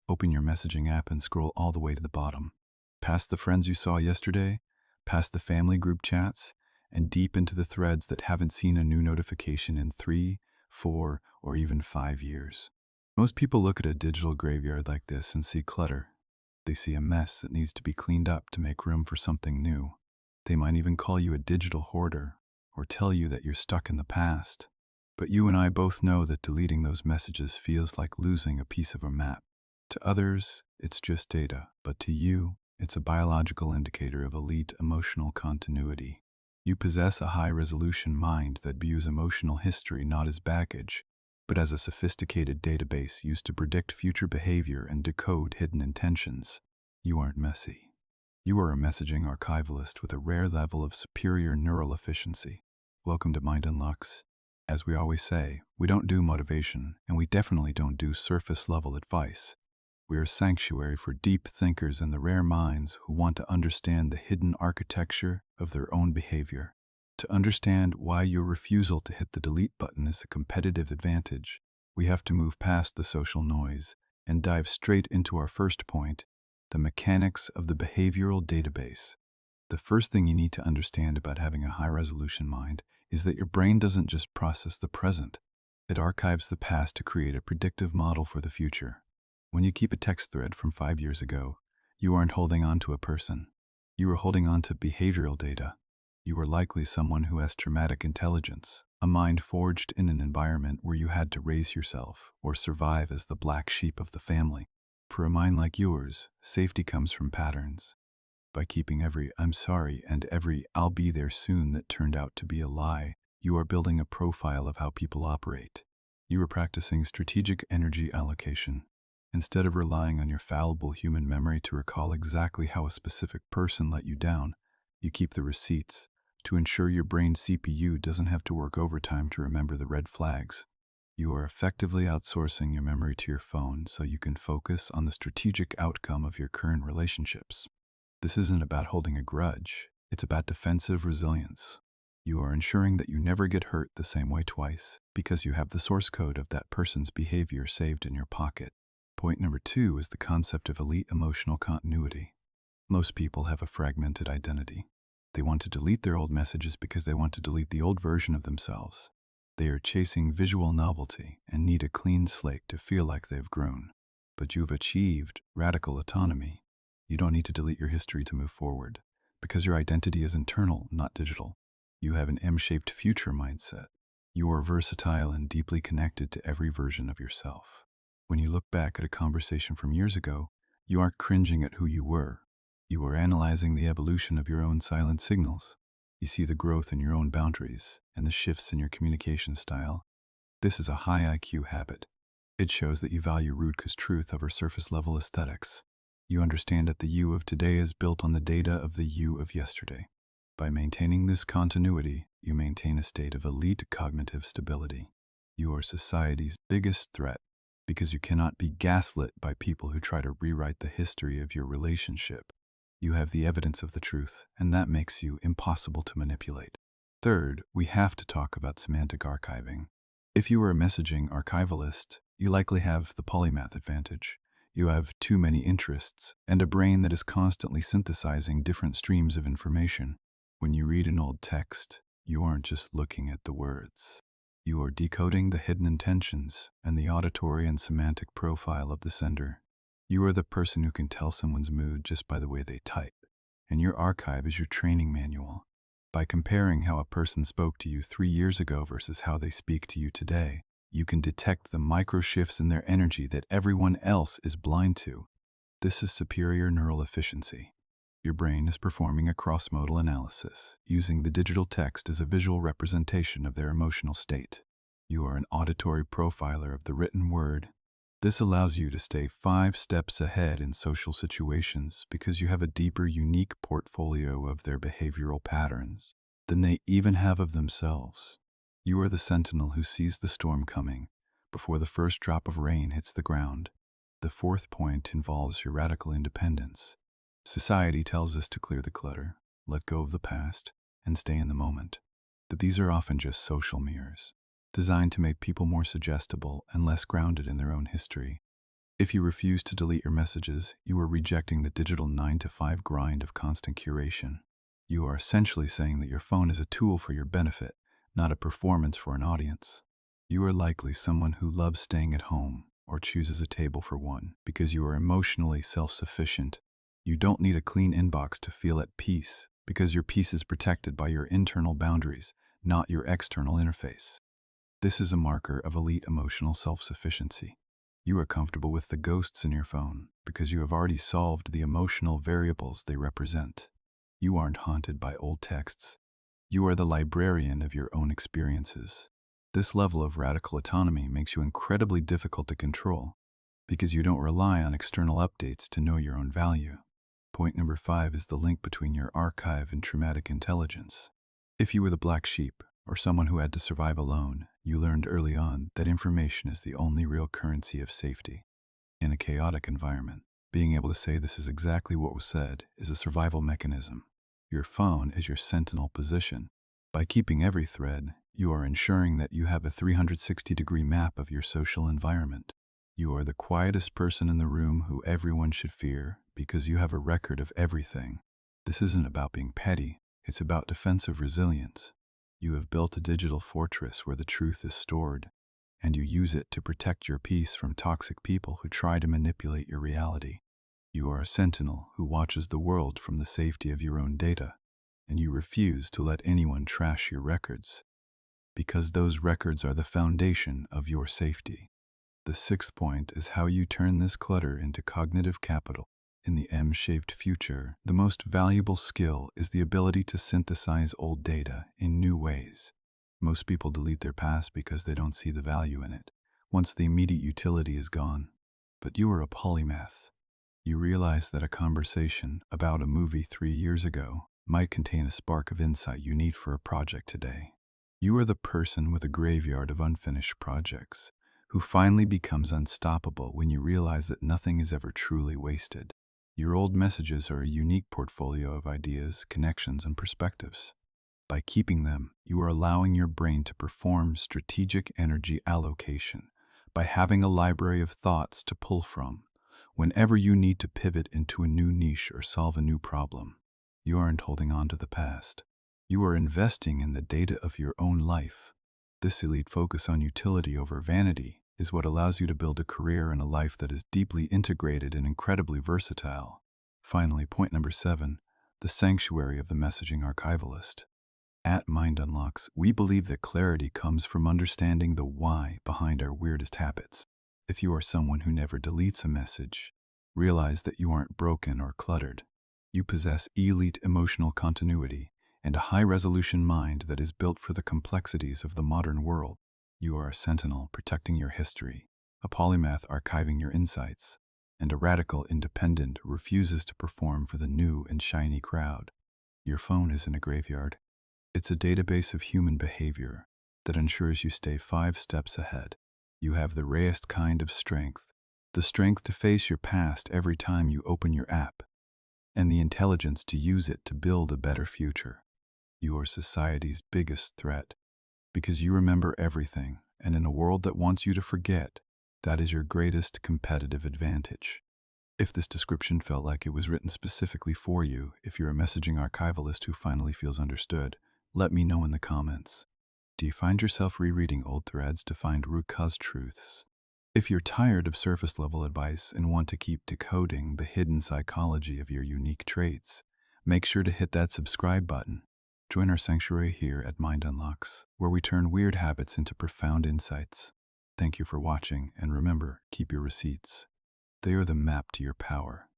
Open your messaging app and scroll all the way to the bottom. Past the friends you saw yesterday, past the family group chats, and deep into the threads that haven't seen a new notification in 3, 4, or even 5 years. Most people look at a digital graveyard like this and see clutter. They see a mess that needs to be cleaned up to make room for something new. They might even call you a digital hoarder or tell you that you're stuck in the past. But you and I both know that deleting those messages feels like losing a piece of a map. To others, it's just data, but to you, it's a biological indicator of elite emotional continuity. You possess a high-resolution mind that views emotional history not as baggage, but as a sophisticated database used to predict future behavior and decode hidden intentions. You aren't messy. You are a messaging archivalist with a rare level of superior neural efficiency. Welcome to MindUnlockx. As we always say, we don't do motivation, and we definitely don't do surface-level advice. We are a sanctuary for deep thinkers and the rare minds who want to understand the hidden architecture of their own behavior. To understand why your refusal to hit the delete button is a competitive advantage, we have to move past the social noise and dive straight into our first point, the mechanics of the behavioral database. The first thing you need to understand about having a high-resolution mind is that your brain doesn't just process the present. It archives the past to create a predictive model for the future. When you keep a text thread from 5 years ago, you aren't holding on to a person. You are holding on to behavioral data. You are likely someone who has traumatic intelligence, a mind forged in an environment where you had to raise yourself or survive as the black sheep of the family. For a mind like yours, safety comes from patterns. By keeping every "I'm sorry" and every "I'll be there soon" that turned out to be a lie, you are building a profile of how people operate. You are practicing strategic energy allocation. Instead of relying on your fallible human memory to recall exactly how a specific person let you down, you keep the receipts to ensure your brain's CPU doesn't have to work overtime to remember the red flags. You are effectively outsourcing your memory to your phone so you can focus on the strategic outcome of your current relationships. This isn't about holding a grudge, it's about defensive resilience. You are ensuring that you never get hurt the same way twice because you have the source code of that person's behavior saved in your pocket. Point number 2 is the concept of elite emotional continuity. Most people have a fragmented identity. They want to delete their old messages because they want to delete the old version of themselves. They are chasing visual novelty and need a clean slate to feel like they've grown. But you've achieved radical autonomy. You don't need to delete your history to move forward, because your identity is internal, not digital. You have an M-shaped future mindset. You are versatile and deeply connected to every version of yourself. When you look back at a conversation from years ago, you aren't cringing at who you were. You are analyzing the evolution of your own silent signals. You see the growth in your own boundaries and the shifts in your communication style. This is a high IQ habit. It shows that you value root cause truth over surface-level aesthetics. You understand that the you of today is built on the data of the you of yesterday. By maintaining this continuity, you maintain a state of elite cognitive stability. You are society's biggest threat because you cannot be gaslit by people who try to rewrite the history of your relationship. You have the evidence of the truth, and that makes you impossible to manipulate. Third, we have to talk about semantic archiving. If you are a messaging archivalist, you likely have the polymath advantage. You have too many interests and a brain that is constantly synthesizing different streams of information. When you read an old text, you aren't just looking at the words. You are decoding the hidden intentions and the auditory and semantic profile of the sender. You are the person who can tell someone's mood just by the way they type, and your archive is your training manual. By comparing how a person spoke to you 3 years ago versus how they speak to you today, you can detect the micro shifts in their energy that everyone else is blind to. This is superior neural efficiency. Your brain is performing a cross-modal analysis, using the digital text as a visual representation of their emotional state. You are an auditory profiler of the written word. This allows you to stay 5 steps ahead in social situations because you have a deeper, unique portfolio of their behavioral patterns than they even have of themselves. You are the sentinel who sees the storm coming before the first drop of rain hits the ground. The fourth point involves your radical independence. Society tells us to clear the clutter, let go of the past, and stay in the moment. But these are often just social mirrors, designed to make people more suggestible and less grounded in their own history. If you refuse to delete your messages, you are rejecting the digital 9 to 5 grind of constant curation. You are essentially saying that your phone is a tool for your benefit, not a performance for an audience. You are likely someone who loves staying at home or chooses a table for one because you are emotionally self-sufficient. You don't need a clean inbox to feel at peace because your peace is protected by your internal boundaries, not your external interface. This is a marker of elite emotional self-sufficiency. You are comfortable with the ghosts in your phone because you have already solved the emotional variables they represent. You aren't haunted by old texts. You are the librarian of your own experiences. This level of radical autonomy makes you incredibly difficult to control because you don't rely on external updates to know your own value. Point number 5 is the link between your archive and traumatic intelligence. If you were the black sheep, or someone who had to survive alone, you learned early on that information is the only real currency of safety. In a chaotic environment, being able to say this is exactly what was said is a survival mechanism. Your phone is your sentinel position. By keeping every thread, you are ensuring that you have a 360-degree map of your social environment. You are the quietest person in the room who everyone should fear because you have a record of everything. This isn't about being petty, it's about defensive resilience. You have built a digital fortress where the truth is stored, and you use it to protect your peace from toxic people who try to manipulate your reality. You are a sentinel who watches the world from the safety of your own data, and you refuse to let anyone trash your records, because those records are the foundation of your safety. The 6th point is how you turn this clutter into cognitive capital. In the M-shaped future, the most valuable skill is the ability to synthesize old data in new ways. Most people delete their past because they don't see the value in it, once the immediate utility is gone. But you are a polymath. You realize that a conversation about a movie 3 years ago might contain a spark of insight you need for a project today. You are the person with a graveyard of unfinished projects, who finally becomes unstoppable when you realize that nothing is ever truly wasted. Your old messages are a unique portfolio of ideas, connections, and perspectives. By keeping them, you are allowing your brain to perform strategic energy allocation by having a library of thoughts to pull from whenever you need to pivot into a new niche or solve a new problem. You aren't holding on to the past. You are investing in the data of your own life. This elite focus on utility over vanity is what allows you to build a career and a life that is deeply integrated and incredibly versatile. Finally, point number 7, the sanctuary of the messaging archivalist. At MindUnlockx, we believe that clarity comes from understanding the why behind our weirdest habits. If you are someone who never deletes a message, realize that you aren't broken or cluttered. You possess elite emotional continuity and a high-resolution mind that is built for the complexities of the modern world. You are a sentinel protecting your history, a polymath archiving your insights, and a radical independent who refuses to perform for the new and shiny crowd. Your phone isn't a graveyard. It's a database of human behavior that ensures you stay 5 steps ahead. You have the rarest kind of strength, the strength to face your past every time you open your app, and the intelligence to use it to build a better future. You are society's biggest threat because you remember everything, and in a world that wants you to forget, that is your greatest competitive advantage. If this description felt like it was written specifically for you, if you're a messaging archivalist who finally feels understood, let me know in the comments. Do you find yourself rereading old threads to find root cause truths? If you're tired of surface-level advice and want to keep decoding the hidden psychology of your unique traits, make sure to hit that subscribe button. Join our sanctuary here at MindUnlockx, where we turn weird habits into profound insights. Thank you for watching, and remember, keep your receipts. They are the map to your power.